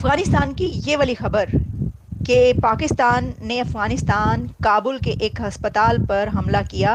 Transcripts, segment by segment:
अफगानिस्तान की ये वाली खबर कि पाकिस्तान ने अफगानिस्तान काबुल के एक अस्पताल पर हमला किया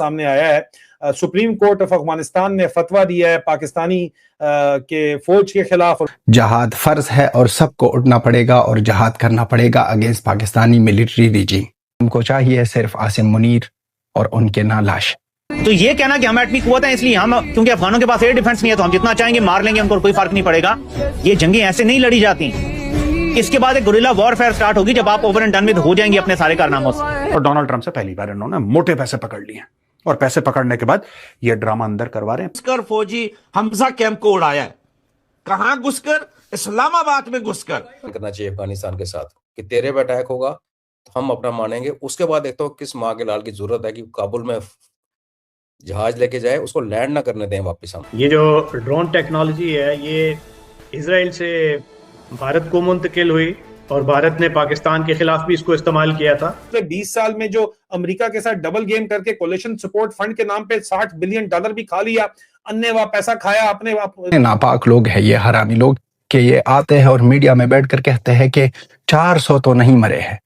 सामने आया है। सुप्रीम कोर्ट ऑफ अफगानिस्तान ने फतवा दिया है पाकिस्तानी के फौज के खिलाफ। जहाद फर्ज है और सबको उठना पड़ेगा और जहाद करना पड़ेगा अगेंस्ट पाकिस्तानी मिलिट्री रिजीम। उनको चाहिए सिर्फ आसिम मुनीर और उनके ना लाश। तो ये कहना कि हम एटमी कुव्वत हैं इसलिए हम, क्योंकि अफगानों के पास एयर डिफेंस नहीं है तो हम जितना चाहेंगे मार लेंगे, उनको कोई फर्क नहीं पड़ेगा। ये जंगें ऐसे नहीं लड़ी जाती। इसके बाद एक गुरिल्ला वॉरफेयर स्टार्ट होगी जब आप ओवर एंड डन विद हो जाएंगे अपने सारे कारनामों से। और डोनाल्ड ट्रंप से पहली बार इन्होंने मोटे पैसे पकड़ लिए हैं और पैसे पकड़ने के बाद ये ड्रामा अंदर करवा रहे हैं। घुसकर फौजी हमजा कैंप को उड़ाया है। कहां घुसकर? इस्लामाबाद में घुसकर। करना चाहिए अफगानिस्तान के साथ कि तेरे पे अटैक होगा तो हम अपना मानेंगे। उसके बाद देखता हूँ किस माँ के लाल की जरूरत है कि काबुल में जहाज लेके जाए, उसको लैंड ना करने दें वापस हम। ये जो ड्रोन टेक्नोलॉजी है ये इजराइल से भारत को मुंतकिल हुई और भारत ने पाकिस्तान के खिलाफ भी इसको इस्तेमाल किया था। 20 साल में जो अमेरिका के साथ डबल गेम करके कोलिशन सपोर्ट फंड के नाम पे $60 बिलियन भी खा लिया, अन्य वह पैसा खाया अपने। नापाक लोग हैं ये, हरामी लोग, कि ये आते हैं और मीडिया में बैठकर कहते हैं कि 400 तो नहीं मरे हैं,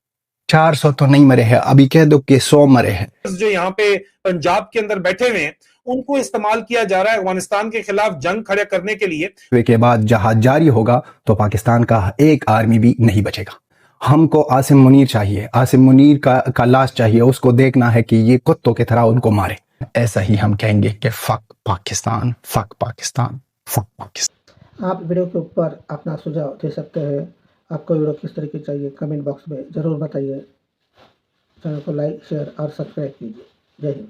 400 तो नहीं मरे हैं, अभी कह दो कि 100 मरे हैं। जो यहाँ पे पंजाब के अंदर बैठे हुए हैं उनको इस्तेमाल किया जा रहा है अफगानिस्तान के खिलाफ जंग खड़े करने के लिए। के बाद जहाज जारी होगा तो पाकिस्तान का एक आर्मी भी नहीं बचेगा। हमको आसिम मुनीर चाहिए, आसिम मुनीर का लाश चाहिए। उसको देखना है कि ये कुत्तों की तरह उनको मारे। ऐसा ही हम कहेंगे कि fuck Pakistan, fuck Pakistan, fuck Pakistan. आप वीडियो के ऊपर अपना सुझाव दे सकते हैं। आपको वीडियो किस तरह की चाहिए कमेंट बॉक्स में ज़रूर बताइए। चैनल को लाइक, शेयर और सब्सक्राइब कीजिए। जय हिंद।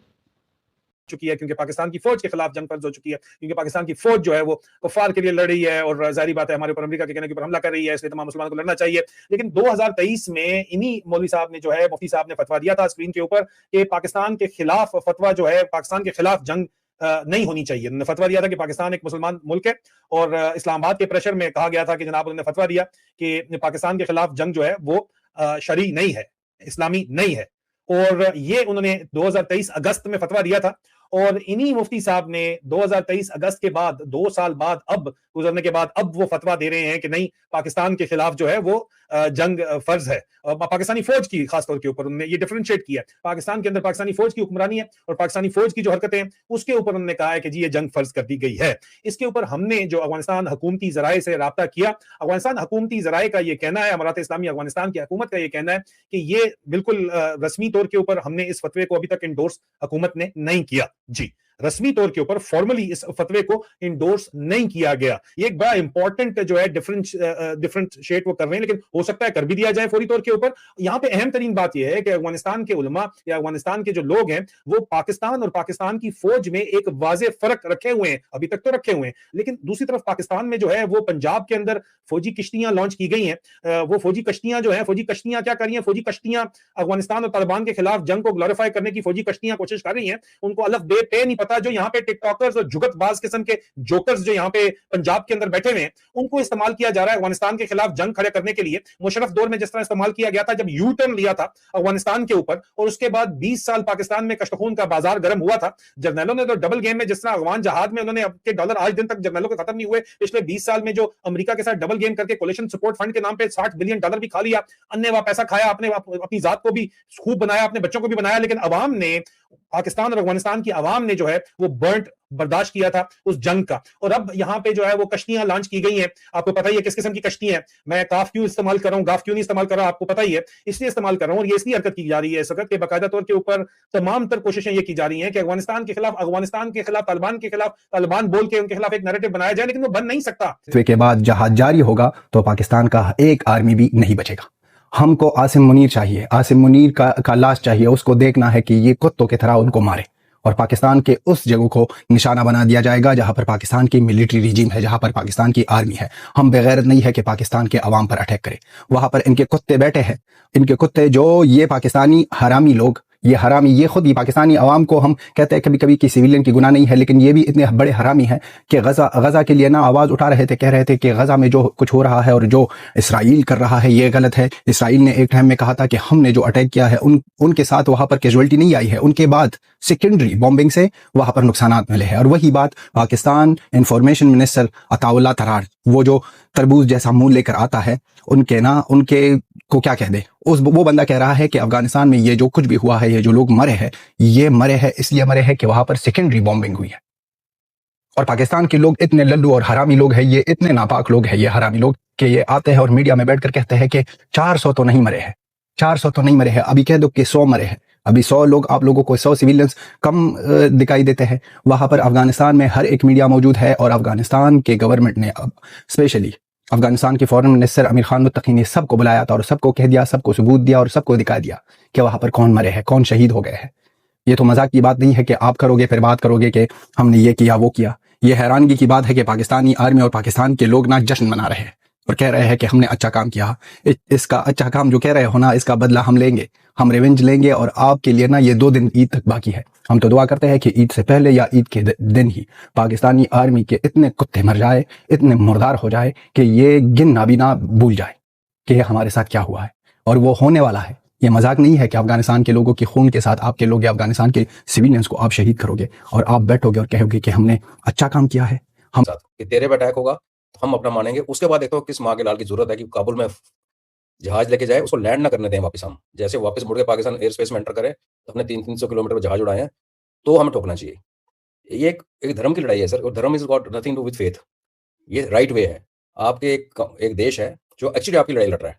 चुकी है क्योंकि पाकिस्तान की फौज के खिलाफ जंग फर्ज हो चुकी है, क्योंकि पाकिस्तान की फौज जो है वो कुफार के लिए लड़ रही है और जाहिर बात है हमारे ऊपर अमेरिका के कहने के ऊपर हमला कर रही है, इसलिए तमाम मुसलमानों को लड़ना चाहिए। लेकिन 2023 में इन्हीं मौलवी साहब ने जो है, मुफ्ती साहब ने फतवा दिया था स्क्रीन के ऊपर कि पाकिस्तान के खिलाफ फतवा जो है, पाकिस्तान के खिलाफ जंग नहीं होनी चाहिए। उन्होंने फतवा दिया था कि पाकिस्तान एक मुसलमान मुल्क है और इस्लामाबाद के प्रेशर में कहा गया था कि जनाब उन्होंने फतवा दिया कि पाकिस्तान के खिलाफ जंग जो है वो शरई नहीं है, इस्लामी नहीं है। और ये उन्होंने 2023 अगस्त में फतवा दिया था और इन्हीं मुफ्ती साहब ने 2023 अगस्त के बाद 2 साल बाद अब गुजरने के बाद अब वो फतवा दे रहे हैं कि नहीं, पाकिस्तान के खिलाफ जो है वो जंग फर्ज है। और पाकिस्तानी फौज की खासतौर के ऊपर उन्होंने ये डिफरेंशिएट किया है। पाकिस्तान के अंदर पाकिस्तानी फौज की हुक्मरानी है और पाकिस्तानी फौज की जो हरकतें हैं उसके ऊपर उन्होंने कहा है कि जी ये जंग फर्ज कर दी गई है। इसके ऊपर हमने जो अफगानिस्तान हुकूमती जराए से राब्ता किया, अफगानिस्तान हुकूमती जराए का ये कहना है, अमारात इस्लामी अफगानिस्तान की हुकूमत का ये कहना है कि ये बिल्कुल रस्मी तौर के ऊपर हमने इस फतवे को अभी तक इंडोर्स हुकूमत ने नहीं किया। जी, रस्मी तौर के ऊपर फॉर्मली इस फतवे को इंडोर्स नहीं किया गया। ये एक बड़ा इंपॉर्टेंट जो है डिफरेंशिएट वो कर रहे हैं, लेकिन हो सकता है कर भी दिया जाए फौरी तौर के ऊपर। यहाँ पे अहम तरीन बात यह है कि अफगानिस्तान के उलमा या अफगानिस्तान के जो लोग हैं वो पाकिस्तान और पाकिस्तान की फौज में एक वाज़ेह फर्क रखे हुए हैं, अभी तक तो रखे हुए हैं। लेकिन दूसरी तरफ पाकिस्तान में जो है वो पंजाब के अंदर फौजी किश्तियां लॉन्च की गई हैं। वो फौजी कश्तियां जो है, फौजी कश्तियां क्या कर रही हैं, फौजी कश्तियां अफगानिस्तान और तालिबान के खिलाफ जंग को ग्लोरीफाई करने की फौजी कश्तियां कोशिश कर रही हैं। उनको अलग बे पे नहीं पता, जो यहाँ पे टिकटॉकर्स और जुगतबाज किस्म के जोकर्स जो यहाँ पे पंजाब के अंदर बैठे हुए हैं उनको इस्तेमाल किया जा रहा है अफगानिस्तान के खिलाफ जंग खड़े करने के लिए। मुशर्रफ दौर में जिस तरह इस्तेमाल किया गया था जब यू टर्न लिया था अफगानिस्तान के ऊपर और उसके बाद 20 साल पाकिस्तान में कश्तखून का बाजार गर्म हुआ था। जर्नैलों ने तो डबल गेम में जिस तरह अफगान जहाज में उन्होंने अपने डॉलर आज दिन तक जर्नैलों के खत्म नहीं हुए। पिछले 20 साल में जो अमेरिका के साथ डबल गेम करके कोलिशन सपोर्ट फंड के नाम पे $60 बिलियन भी खा लिया, अन्य वह पैसा खाया, अपनी जात को भी खूब बनाया, अपने बच्चों को भी बनाया। लेकिन अवाम ने, पाकिस्तान और अफगानिस्तान की अवाम ने जो है वो बर्ट बर्दाश्त किया था उस जंग का। और अब यहाँ पे जो है वो कश्तियां लॉन्च की गई हैं। आपको पता ही है किस किस्म की कश्ती है। मैं काफ क्यों इस्तेमाल कर रहा हूँ, गाफ क्यों नहीं इस्तेमाल कर रहा हूँ, आपको पता ही है। इसलिए इस्तेमाल कर रहा हूँ और ये इसलिए हरकत की जा रही है इस वक्त के बाकायदा तौर के ऊपर तमाम तर कोशिशें ये की जा रही हैं कि अफगानिस्तान के खिलाफ, तालिबान के खिलाफ, तालिबान बोल के उनके खिलाफ एक नैरेटिव बनाया जाए, लेकिन वो बन नहीं सकता। के बाद जहाज जारी होगा तो पाकिस्तान का एक आर्मी भी नहीं बचेगा। हमको आसिम मुनीर चाहिए, आसिम मुनीर का लाश चाहिए। उसको देखना है कि ये कुत्तों की तरह उनको मारे और पाकिस्तान के उस जगह को निशाना बना दिया जाएगा जहां पर पाकिस्तान की मिलिट्री रिजीम है, जहां पर पाकिस्तान की आर्मी है। हम बेगैरत नहीं है कि पाकिस्तान के अवाम पर अटैक करें। वहां पर इनके कुत्ते बैठे हैं, इनके कुत्ते जो ये पाकिस्तानी हरामी लोग ये हरामी, ये खुद ही पाकिस्तानी अवाम को हम कहते हैं कभी कभी कि सिविलियन की गुनाह नहीं है, लेकिन ये भी इतने बड़े हरामी हैं कि गजा के लिए ना आवाज़ उठा रहे थे, कह रहे थे कि गजा में जो कुछ हो रहा है और जो इसराइल कर रहा है ये गलत है। इसराइल ने एक टाइम में कहा था कि हमने जो अटैक किया है उनके साथ वहाँ पर कैजुअलिटी नहीं आई है, उनके बाद सेकेंडरी बॉम्बिंग से वहाँ पर नुकसानात मिले हैं। और वही बात पाकिस्तान इंफॉर्मेशन मिनिस्टर अताउल्लाह तरार, वो जो तरबूज जैसा मुंह लेकर आता है, उनके को क्या कह दे, वो बंदा कह रहा है कि अफगानिस्तान में ये जो कुछ भी हुआ है, ये जो लोग मरे हैं, ये मरे हैं इसलिए मरे हैं कि वहां पर सेकेंडरी बॉम्बिंग हुई है। और पाकिस्तान के लोग इतने लल्लू और हरामी लोग हैं, ये इतने नापाक लोग हैं ये हरामी लोग, कि ये आते हैं और मीडिया में बैठकर कहते हैं कि 400 तो नहीं मरे हैं, 400 तो नहीं मरे हैं, अभी कह दो कि 100 मरे हैं। अभी 100 लोग, आप लोगों को 100 सिविलियंस कम दिखाई देते हैं। वहां पर अफगानिस्तान में हर एक मीडिया मौजूद है और अफगानिस्तान के गवर्नमेंट ने स्पेशली अफगानिस्तान के फॉरेन मिनिस्टर अमीर खान मुत्तकी ने सबको बुलाया था और सबको कह दिया, सबको सबूत दिया और सबको दिखा दिया कि वहां पर कौन मरे हैं, कौन शहीद हो गए हैं। ये तो मजाक की बात नहीं है कि आप करोगे फिर बात करोगे कि हमने ये किया वो किया। ये हैरानगी की बात है कि पाकिस्तानी आर्मी और पाकिस्तान के लोग ना जश्न मना रहे हैं और कह रहे हैं कि हमने अच्छा काम किया। इसका अच्छा काम जो कह रहे हो ना, इसका बदला हम लेंगे, हम रिवेंज लेंगे। और आपके लिए ना ये 2 दिन ईद तक बाकी है। हम तो दुआ करते हैं कि ईद से पहले या ईद के दिन ही पाकिस्तानी आर्मी के इतने कुत्ते मर जाए, इतने मुर्दार हो जाए कि ये गिनना भी ना भूल जाए कि हमारे साथ क्या हुआ है। और वो होने वाला है। ये मजाक नहीं है कि अफगानिस्तान के लोगों के खून के साथ आपके लोग या अफगानिस्तान के सिविलियंस को आप शहीद करोगे और आप बैठोगे और कहोगे कि हमने अच्छा काम किया है। हम कि तेरे पे अटैक होगा तो हम अपना मानेंगे, उसके बाद देखो किस माँ के लाल की जरूरत है कि काबुल में जहाज लेके जाए, उसको लैंड ना करने दें वापस। हम जैसे वापस मुड़ के पाकिस्तान एयर स्पेस में एंटर करें तो हमने 300 किलोमीटर पर जहाज उड़ाए हैं, तो हमें ठोकना चाहिए। ये एक धर्म की लड़ाई है सर, और धर्म is got nothing to with faith. ये राइट वे है। आपके एक देश है जो एक्चुअली आपकी लड़ाई लड़ रहा है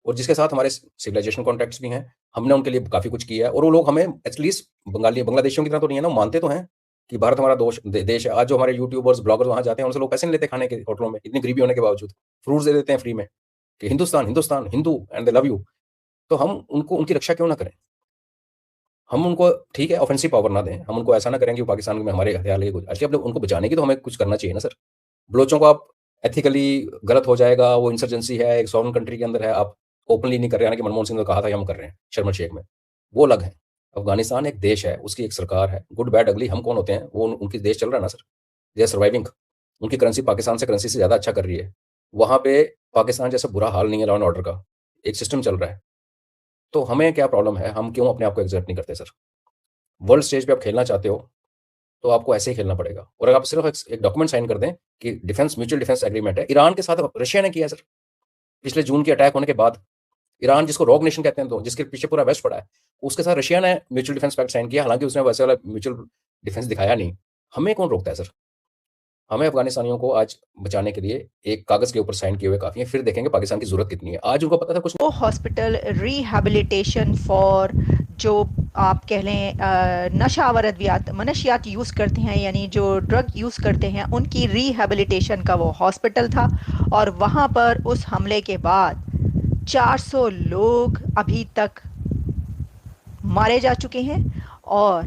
और जिसके साथ हमारे सिविलाइजेशन कॉन्टैक्ट्स भी हैं। हमने उनके लिए काफी कुछ किया है और वो लोग हमें एटलीस्ट बांग्लादेशियों की तरह तो नहीं है ना, मानते तो हैं कि भारत हमारा देश है। आज जो हमारे यूट्यूबर्स ब्लॉगर्स वहां जाते हैं, उनसे लोग पैसे नहीं लेते खाने के होटलों में, इतनी गरीबी होने के बावजूद फ्रूट्स दे देते हैं फ्री में कि Hindustan Hindustan Hindu and they love you. तो हम उनको उनकी रक्षा क्यों ना करें? हम उनको ठीक है ऑफेंसिव पावर ना दें, हम उनको ऐसा ना करें कि पाकिस्तान में हमारे हथियार लेके कुछ एक्चुअली उनको बचाने की तो हमें कुछ करना चाहिए ना सर। बलोचों को आप एथिकली गलत हो जाएगा, वो इंसर्जेंसी है, एक सॉवरेन कंट्री के अंदर है, आप ओपनली नहीं कर रहे हैं कि मनमोहन सिंह ने कहा था हम कर रहे हैं शर्म शेख में, वो अलग है। अफगानिस्तान एक देश है, उसकी एक सरकार है, गुड बैड अगली हम कौन होते हैं? वो उनकी देश चल रहा है ना सर, दे आर सर्वाइविंग। उनकी करेंसी पाकिस्तान से करेंसी से ज्यादा अच्छा कर रही है। वहां पे पाकिस्तान जैसा बुरा हाल नहीं है, लॉ एंड ऑर्डर का एक सिस्टम चल रहा है। तो हमें क्या प्रॉब्लम है? हम क्यों अपने आप को एक्सर्ट नहीं करते सर? वर्ल्ड स्टेज पे आप खेलना चाहते हो तो आपको ऐसे ही खेलना पड़ेगा। और अगर आप सिर्फ एक डॉक्यूमेंट साइन कर दें कि डिफेंस म्यूचुअल डिफेंस एग्रीमेंट है, ईरान के साथ रशिया ने किया सर पिछले जून के अटैक होने के बाद। ईरान जिसको रॉग नेशन कहते हैं, तो जिसके पीछे पूरा वेस्ट पड़ा है, उसके साथ रशिया ने म्यूचुअल डिफेंस पैक्ट साइन किया। हालांकि उसने वैसे वाला म्यूचुअल डिफेंस दिखाया नहीं। हमें कौन रोकता है सर? हमें अफगानिस्तानियों को आज बचाने के लिए एक कागज के ऊपर साइन किए हुए काफी है, फिर देखेंगे पाकिस्तान की जरूरत कितनी है। आज उनको पता था कुछ वो हॉस्पिटल रिहैबिलिटेशन फॉर जो आप कह लें नशावर अद्वियात मनशियात यूज़ करते हैं, यानी जो ड्रग यूज़ करते हैं, उनकी रिहैबिलिटेशन का वो हॉस्पिटल था। और वहाँ पर उस हमले के बाद 400 लोग अभी तक मारे जा चुके हैं और